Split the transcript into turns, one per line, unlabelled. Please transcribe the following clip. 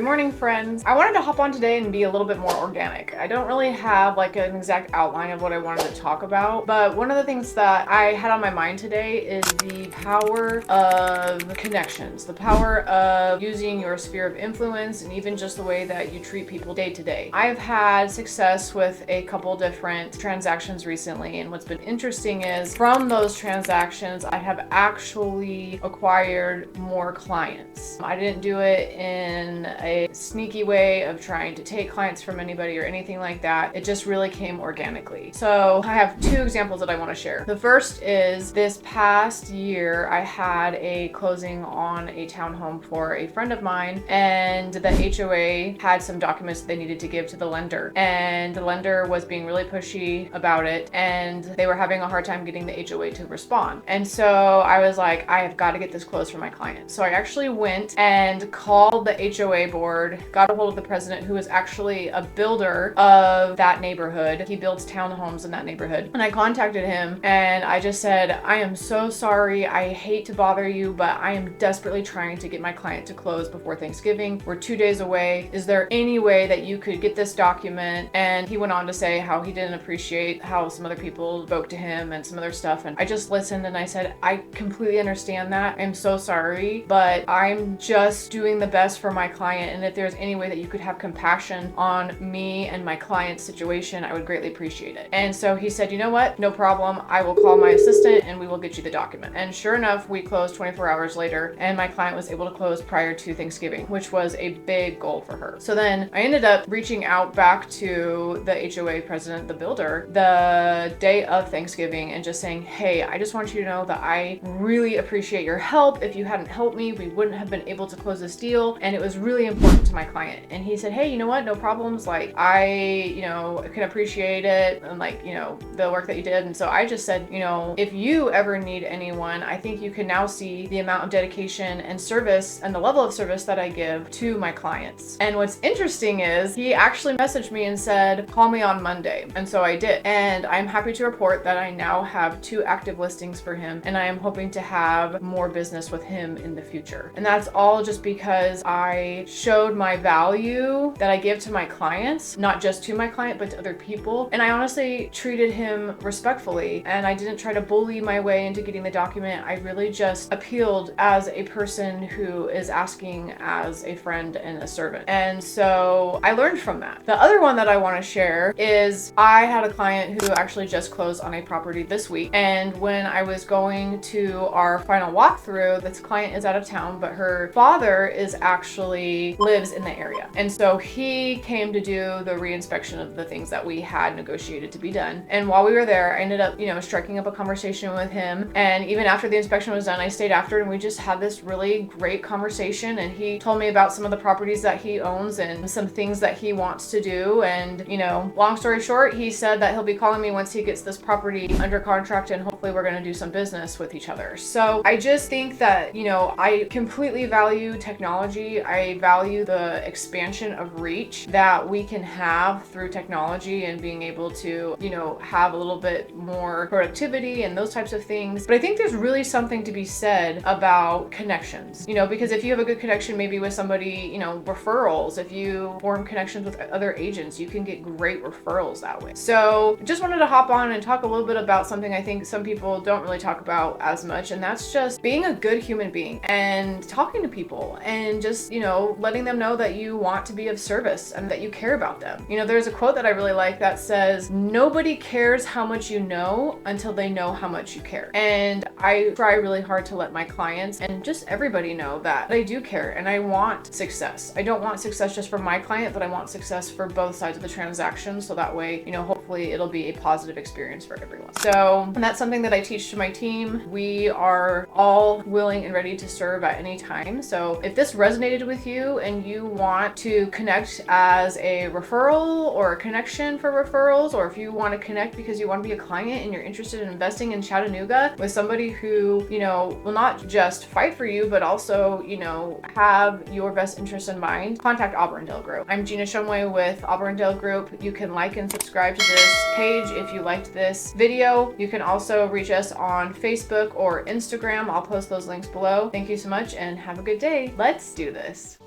Good morning, friends. I wanted to hop on today and be a little bit more organic. I don't really have like an exact outline of what I wanted to talk about, but one of the things that I had on my mind today is the power of connections, the power of using your sphere of influence, and even just the way that you treat people day to day. I've had success with a couple different transactions recently, and what's been interesting is from those transactions, I have actually acquired more clients. I didn't do it in a sneaky way of trying to take clients from anybody or anything like that. It just really came organically. So I have two examples that I want to share. The first is this past year, I had a closing on a townhome for a friend of mine, and the HOA had some documents they needed to give to the lender, and the lender was being really pushy about it, and they were having a hard time getting the HOA to respond. And so I was like, I have got to get this closed for my client. So I actually went and called the HOA board, got a hold of the president, who is actually a builder of that neighborhood. He builds townhomes in that neighborhood. And I contacted him and I just said, I am so sorry. I hate to bother you, but I am desperately trying to get my client to close before Thanksgiving. We're 2 days away. Is there any way that you could get this document? And he went on to say how he didn't appreciate how some other people spoke to him and some other stuff. And I just listened and I said, I completely understand that. I'm so sorry, but I'm just doing the best for my client. And if there's any way that you could have compassion on me and my client's situation, I would greatly appreciate it. And so he said, you know what? No problem. I will call my assistant and we will get you the document. And sure enough, we closed 24 hours later and my client was able to close prior to Thanksgiving, which was a big goal for her. So then I ended up reaching out back to the HOA president, the builder, the day of Thanksgiving and just saying, hey, I just want you to know that I really appreciate your help. If you hadn't helped me, we wouldn't have been able to close this deal. And it was really important to my client. And he said, hey, you know what? No problems. Like I can appreciate it and the work that you did. And so I just said, if you ever need anyone, I think you can now see the amount of dedication and service and the level of service that I give to my clients. And what's interesting is he actually messaged me and said, call me on Monday. And so I did. And I'm happy to report that I now have 2 active listings for him. And I am hoping to have more business with him in the future. And that's all just because I showed my value that I give to my clients, not just to my client, but to other people. And I honestly treated him respectfully. And I didn't try to bully my way into getting the document. I really just appealed as a person who is asking as a friend and a servant. And so I learned from that. The other one that I want to share is I had a client who actually just closed on a property this week. And when I was going to our final walkthrough, this client is out of town, but her father is actually lives in the area. And so he came to do the reinspection of the things that we had negotiated to be done. And while we were there, I ended up, striking up a conversation with him. And even after the inspection was done, I stayed after and we just had this really great conversation. And he told me about some of the properties that he owns and some things that he wants to do. And, long story short, he said that he'll be calling me once he gets this property under contract and hopefully we're going to do some business with each other. So I just think that, I completely value technology. I value the expansion of reach that we can have through technology and being able to, have a little bit more productivity and those types of things. But I think there's really something to be said about connections, because if you have a good connection, maybe with somebody, referrals, if you form connections with other agents, you can get great referrals that way. So just wanted to hop on and talk a little bit about something I think some people don't really talk about as much. And that's just being a good human being and talking to people and just, letting them know that you want to be of service and that you care about them. There's a quote that I really like that says, nobody cares how much you know until they know how much you care. And I try really hard to let my clients and just everybody know that I do care and I want success. I don't want success just for my client, but I want success for both sides of the transaction. So that way, hopefully it'll be a positive experience for everyone. So, and that's something that I teach to my team. We are all willing and ready to serve at any time. So if this resonated with you and you want to connect as a referral or a connection for referrals, or if you want to connect because you want to be a client and you're interested in investing in Chattanooga with somebody who, will not just fight for you, but also, have your best interest in mind, contact Auburndale Group. I'm Gina Shumway with Auburndale Group. You can like and subscribe to this page if you liked this video. You can also reach us on Facebook or Instagram. I'll post those links below. Thank you so much and have a good day. Let's do this.